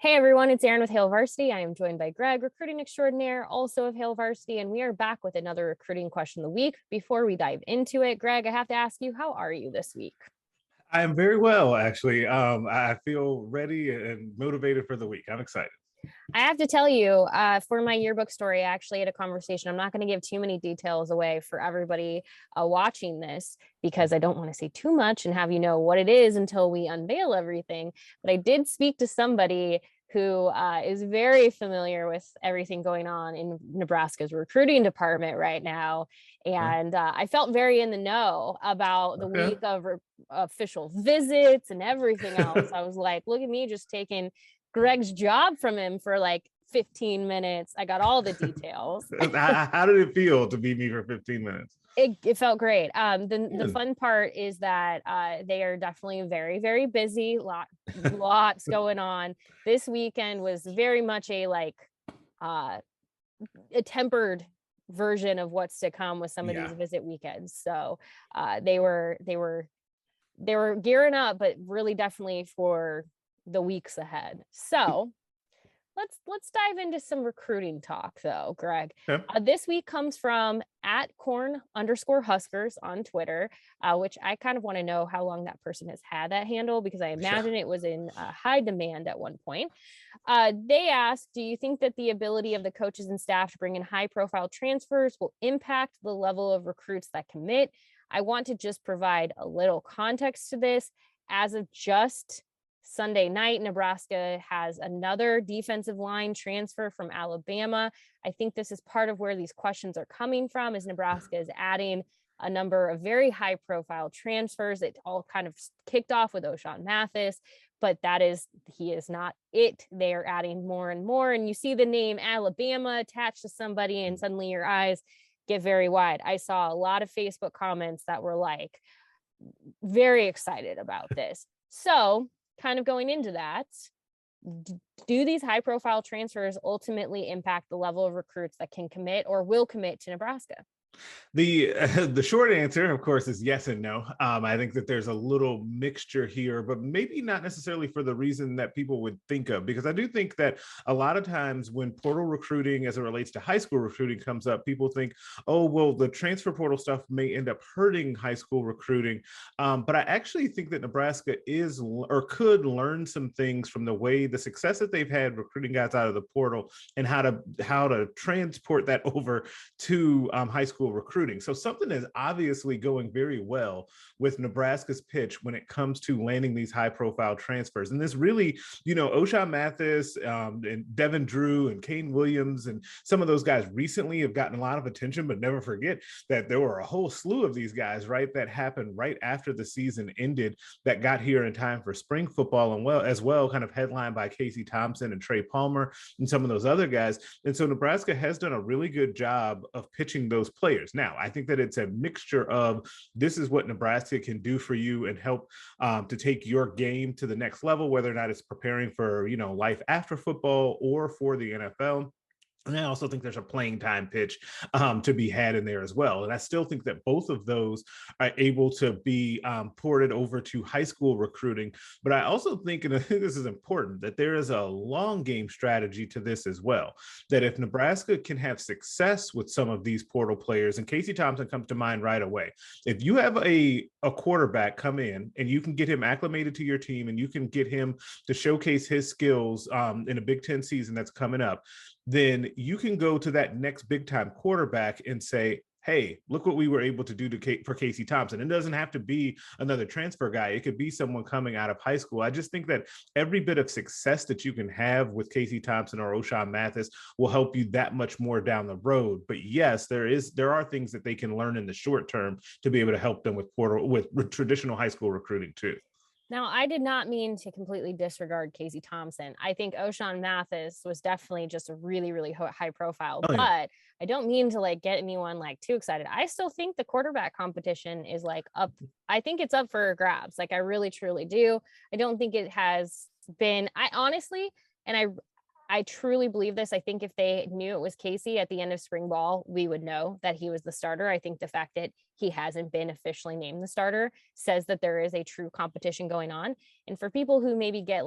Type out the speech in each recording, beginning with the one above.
Hey everyone, it's Erin with Hail Varsity. I am joined by Greg, recruiting extraordinaire, also of Hail Varsity, and we are back with another recruiting question of the week. Before we dive into it, Greg, I have to ask you, how are you this week? I am very well, actually. I feel ready and motivated for the week. I'm excited. I have to tell you, for my yearbook story, I actually had a conversation. I'm not going to give too many details away for everybody watching this because I don't want to say too much and have you know what it is until we unveil everything. But I did speak to somebody who is very familiar with everything going on in Nebraska's recruiting department right now. Okay. And I felt very in the know about the Okay. week of official visits and everything else. I was like, look at me just taking Greg's job from him for like 15 minutes. I got all the details. How did it feel to be me for 15 minutes? It felt great. The Good. fun part is that they are definitely very, very busy. Lots going on. This weekend was very much uh, a tempered version of what's to come with some of these Yeah. visit weekends. So they were gearing up, but really definitely for the weeks ahead. So let's dive into some recruiting talk though, Greg. Okay. This week comes from @corn_Huskers on Twitter, which I kind of want to know how long that person has had that handle because I Yeah. imagine it was in high demand at one point. They asked, do you think that the ability of the coaches and staff to bring in high profile transfers will impact the level of recruits that commit? I want to just provide a little context to this. As of just Sunday night, Nebraska has another defensive line transfer from Alabama. I think this is part of where these questions are coming from, is Nebraska is adding a number of very high profile transfers. It all kind of kicked off with O'Shawn Mathis, but he is not it. They are adding more and more. And you see the name Alabama attached to somebody and suddenly your eyes get very wide. I saw a lot of Facebook comments that were like very excited about this. So kind of going into that, do these high profile transfers ultimately impact the level of recruits that can commit or will commit to Nebraska? The short answer, of course, is yes and no. I think that there's a little mixture here, but maybe not necessarily for the reason that people would think of, because I do think that a lot of times when portal recruiting, as it relates to high school recruiting, comes up, people think, oh, well, the transfer portal stuff may end up hurting high school recruiting. But I actually think that Nebraska is or could learn some things from the success that they've had recruiting guys out of the portal and how to transport that over to high school recruiting. So something is obviously going very well with Nebraska's pitch when it comes to landing these high profile transfers. And this really, O'Shawn Mathis and Devin Drew and Kane Williams and some of those guys recently have gotten a lot of attention, but never forget that there were a whole slew of these guys, right, that happened right after the season ended that got here in time for spring football and as well, kind of headlined by Casey Thompson and Trey Palmer and some of those other guys. And so Nebraska has done a really good job of pitching those players. Now, I think that it's a mixture of this is what Nebraska can do for you and help to take your game to the next level, whether or not it's preparing for, life after football or for the NFL. And I also think there's a playing time pitch to be had in there as well. And I still think that both of those are able to be ported over to high school recruiting. But I also think, and I think this is important, that there is a long game strategy to this as well. That if Nebraska can have success with some of these portal players, and Casey Thompson comes to mind right away, if you have a quarterback come in and you can get him acclimated to your team and you can get him to showcase his skills in a Big Ten season that's coming up, then you can go to that next big time quarterback and say, hey, look what we were able to do for Casey Thompson. It doesn't have to be another transfer guy. It could be someone coming out of high school. I just think that every bit of success that you can have with Casey Thompson or O'Shawn Mathis will help you that much more down the road. But yes, there are things that they can learn in the short term to be able to help them with traditional high school recruiting too. Now, I did not mean to completely disregard Casey Thompson. I think O'Shawn Mathis was definitely just a really, really high profile, Oh yeah. but I don't mean to get anyone too excited. I still think the quarterback competition is up. I think it's up for grabs. I really, truly do. I don't think it has been, I honestly, and I truly believe this. I think if they knew it was Casey at the end of spring ball, we would know that he was the starter. I think the fact that he hasn't been officially named the starter says that there is a true competition going on. And for people who maybe get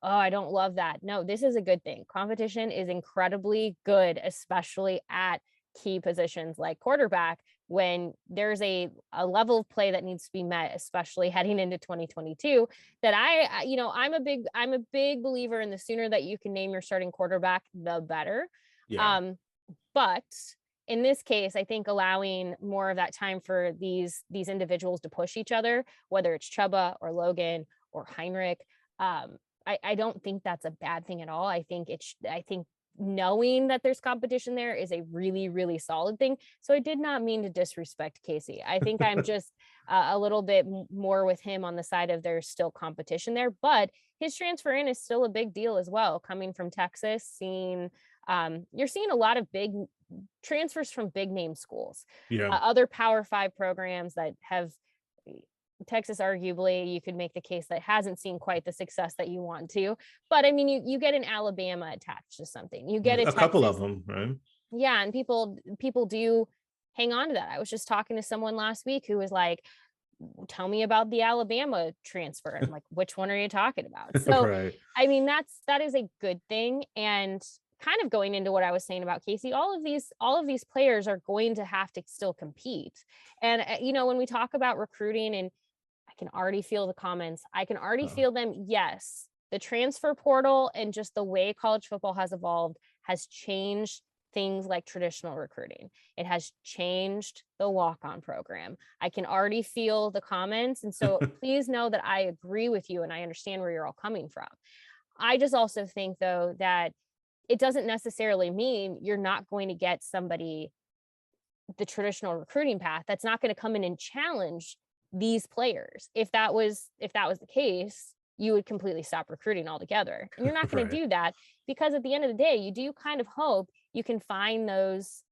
oh, I don't love that. No, this is a good thing. Competition is incredibly good, especially at key positions like quarterback, when there's a level of play that needs to be met, especially heading into 2022, that I'm a big believer in the sooner that you can name your starting quarterback, the better. Yeah. But in this case, I think allowing more of that time for these individuals to push each other, whether it's Chuba or Logan or Heinrich, I don't think that's a bad thing at all. I think knowing that there's competition there is a really, really solid thing. So I did not mean to disrespect Casey. I think I'm just a little bit more with him on the side of there's still competition there, but his transfer in is still a big deal as well. Coming from Texas, you're seeing a lot of big transfers from big name schools, Yeah. other Power 5 programs that have Texas, arguably, you could make the case that hasn't seen quite the success that you want to. But I mean, you get an Alabama attached to something. You get a couple of Texas, them, right? yeah, and people do hang on to that. I was just talking to someone last week who was like, tell me about the Alabama transfer. I'm like, which one are you talking about? So, Right. I mean, that is a good thing. And kind of going into what I was saying about Casey, all of these players are going to have to still compete. And when we talk about recruiting, and I can already feel the comments, I can already feel them. Yes, the transfer portal and just the way college football has evolved has changed things like traditional recruiting. It has changed the walk-on program. I can already feel the comments. And so please know that I agree with you and I understand where you're all coming from. I just also think, though, that it doesn't necessarily mean you're not going to get somebody the traditional recruiting path that's not going to come in and challenge these players. If that was the case, you would completely stop recruiting altogether. And you're not going Right. to do that, because at the end of the day, you do kind of hope you can find those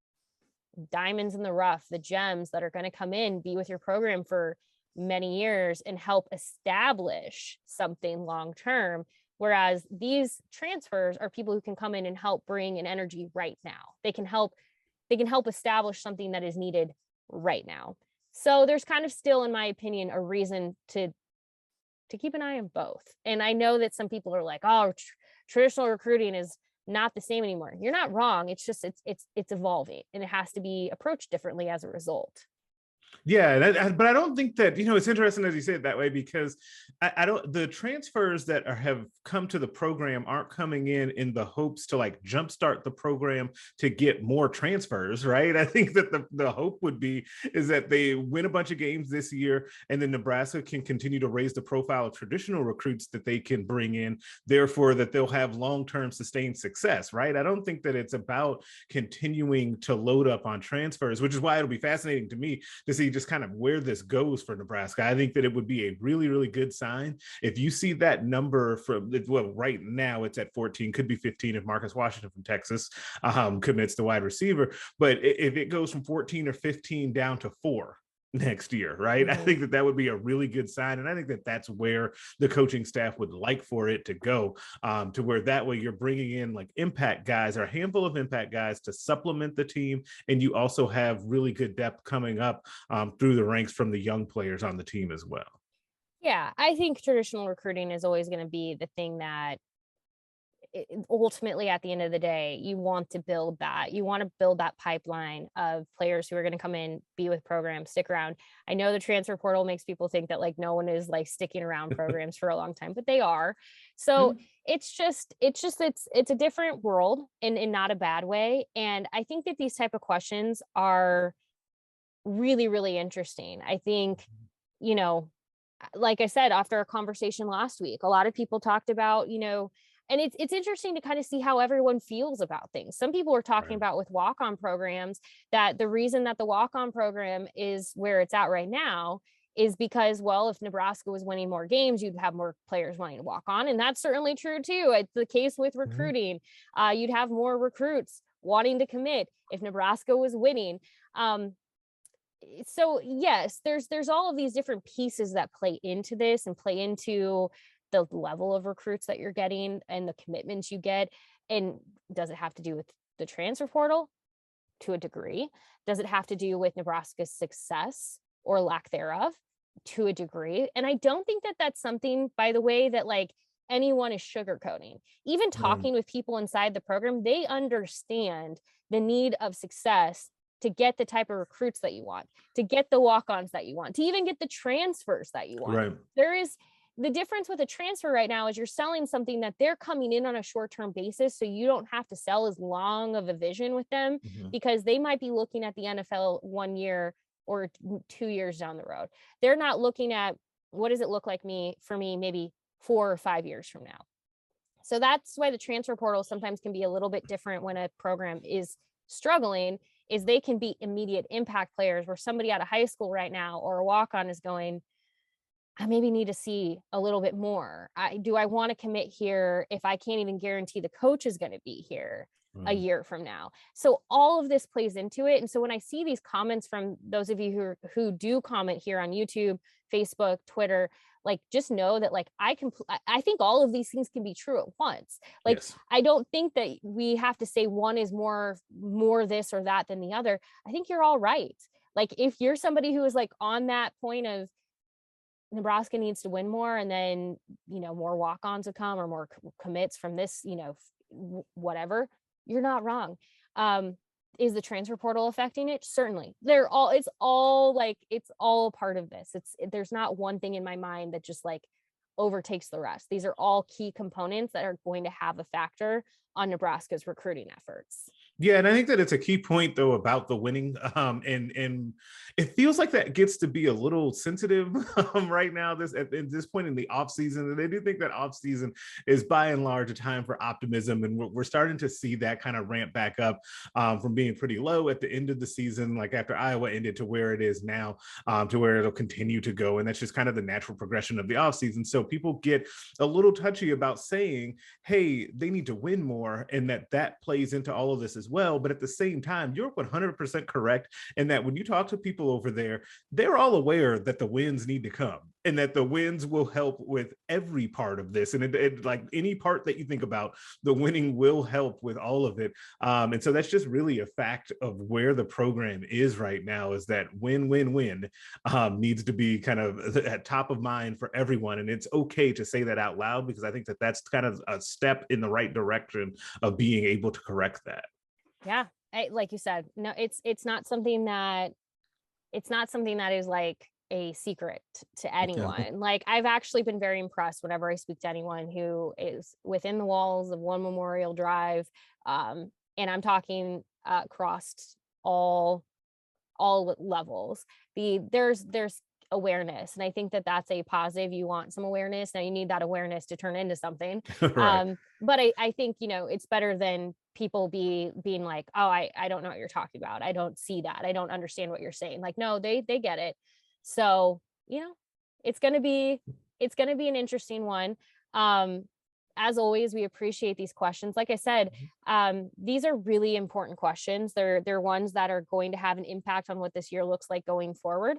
diamonds in the rough, the gems that are going to come in, be with your program for many years and help establish something long term. Whereas these transfers are people who can come in and help bring an energy right now. They can help establish something that is needed right now. So there's kind of still, in my opinion, a reason to keep an eye on both. And I know that some people are like, oh, traditional recruiting is not the same anymore. You're not wrong. It's just it's evolving, and it has to be approached differently as a result. Yeah, but I don't think that, it's interesting as you say it that way, because I don't, the transfers that have come to the program aren't coming in the hopes to like jumpstart the program to get more transfers, right? I think that the hope would be is that they win a bunch of games this year, and then Nebraska can continue to raise the profile of traditional recruits that they can bring in, therefore that they'll have long-term sustained success, right? I don't think that it's about continuing to load up on transfers, which is why it'll be fascinating to me to see just kind of where this goes for Nebraska. I think that it would be a really, really good sign if you see that number from, well, right now it's at 14, could be 15 if Marcus Washington from Texas commits the wide receiver. But if it goes from 14 or 15 down to 4 next year, right? I think that would be a really good sign. And I think that that's where the coaching staff would like for it to go, to where that way you're bringing in like impact guys or a handful of impact guys to supplement the team. And you also have really good depth coming up through the ranks from the young players on the team as well. Yeah, I think traditional recruiting is always going to be the thing that ultimately, at the end of the day, you want to build that pipeline of players who are going to come in, be with programs, stick around. I know the transfer portal makes people think that like no one is like sticking around programs for a long time, but they are. So it's a different world in not a bad way. And I think that these type of questions are really, really interesting. I think, like I said, after a conversation last week, a lot of people talked about, and it's interesting to kind of see how everyone feels about things. Some people are talking about with walk-on programs that the reason that the walk-on program is where it's at right now is because, well, if Nebraska was winning more games, you'd have more players wanting to walk on. And that's certainly true too. It's the case with recruiting. You'd have more recruits wanting to commit if Nebraska was winning. So yes, there's all of these different pieces that play into this and play into the level of recruits that you're getting and the commitments you get. And does it have to do with the transfer portal? To a degree. Does it have to do with Nebraska's success or lack thereof? To a degree. And I don't think that that's something, by the way, that like anyone is sugarcoating. Even talking with people inside the program, they understand the need of success to get the type of recruits that you want, to get the walk-ons that you want, to even get the transfers that you want. Right. There is the difference with a transfer right now is you're selling something that they're coming in on a short-term basis. So you don't have to sell as long of a vision with them because they might be looking at the NFL 1 year or 2 years down the road. They're not looking at what does it look like for me, maybe 4 or 5 years from now. So that's why the transfer portal sometimes can be a little bit different when a program is struggling, is they can be immediate impact players where somebody out of high school right now or a walk-on is going, I maybe need to see a little bit more. Do I want to commit here if I can't even guarantee the coach is going to be here a year from now? So all of this plays into it. And so when I see these comments from those of you who do comment here on YouTube, Facebook, Twitter, like just know that like I think all of these things can be true at once. Like I don't think that we have to say one is more this or that than the other. I think you're all right. Like if you're somebody who is like on that point of Nebraska needs to win more, and then, more walk-ons would come or more commits from this, whatever, you're not wrong. Is the transfer portal affecting it? Certainly. It's all part of this. There's not one thing in my mind that just like overtakes the rest. These are all key components that are going to have a factor on Nebraska's recruiting efforts. Yeah, and I think that it's a key point though about the winning, and it feels like that gets to be a little sensitive right now. At this point in the off season, and I do think that off season is by and large a time for optimism, and we're starting to see that kind of ramp back up from being pretty low at the end of the season, like after Iowa ended, to where it is now, to where it'll continue to go, and that's just kind of the natural progression of the off season. So people get a little touchy about saying, "Hey, they need to win more," and that plays into all of this as well. But at the same time, you're 100% correct in that when you talk to people over there, they're all aware that the wins need to come and that the wins will help with every part of this. And it like any part that you think about, the winning will help with all of it. And so that's just really a fact of where the program is right now, is that win needs to be kind of at top of mind for everyone. And it's okay to say that out loud, because I think that that's kind of a step in the right direction of being able to correct that. Yeah. Like you said, no, it's not something that is like a secret to anyone. Like I've actually been very impressed whenever I speak to anyone who is within the walls of One Memorial Drive. And I'm talking across all levels. There's awareness, and I think that that's a positive. You want some awareness. Now you need that awareness to turn into something. Right. But I think it's better than people being like, oh, I don't know what you're talking about, I don't see that, I don't understand what you're saying. Like, no, they get it. So it's gonna be an interesting one. As always, we appreciate these questions. Like I said, these are really important questions. They're ones that are going to have an impact on what this year looks like going forward.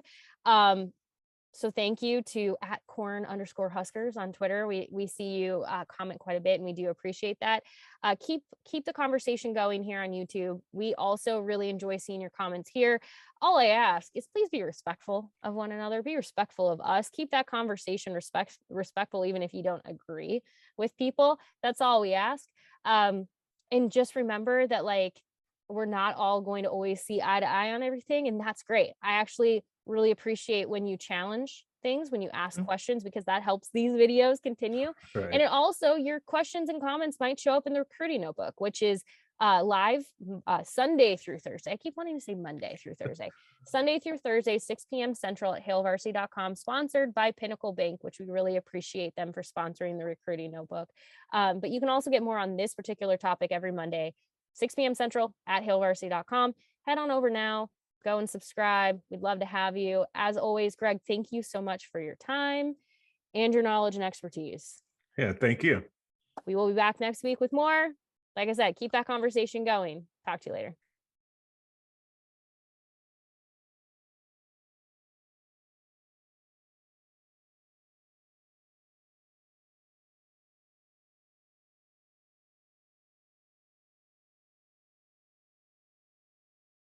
So thank you to @corn_Huskers on Twitter. We see you comment quite a bit, and we do appreciate that. Keep the conversation going here on YouTube. We also really enjoy seeing your comments here. All I ask is please be respectful of one another. Be respectful of us. Keep that conversation respectful, even if you don't agree with people. That's all we ask. And just remember that like we're not all going to always see eye to eye on everything, and that's great. I actually really appreciate when you challenge things, when you ask questions, because that helps these videos continue. Right. And it also, your questions and comments might show up in the recruiting notebook, which is live Sunday through Thursday. I keep wanting to say Monday through Thursday. Sunday through Thursday, 6 p.m. Central at hailvarsity.com, sponsored by Pinnacle Bank, which we really appreciate them for sponsoring the recruiting notebook. But you can also get more on this particular topic every Monday, 6 p.m. Central at hailvarsity.com. Head on over now. Go and subscribe. We'd love to have you. As always, Greg, thank you so much for your time and your knowledge and expertise. Yeah, thank you. We will be back next week with more. Like I said, keep that conversation going. Talk to you later.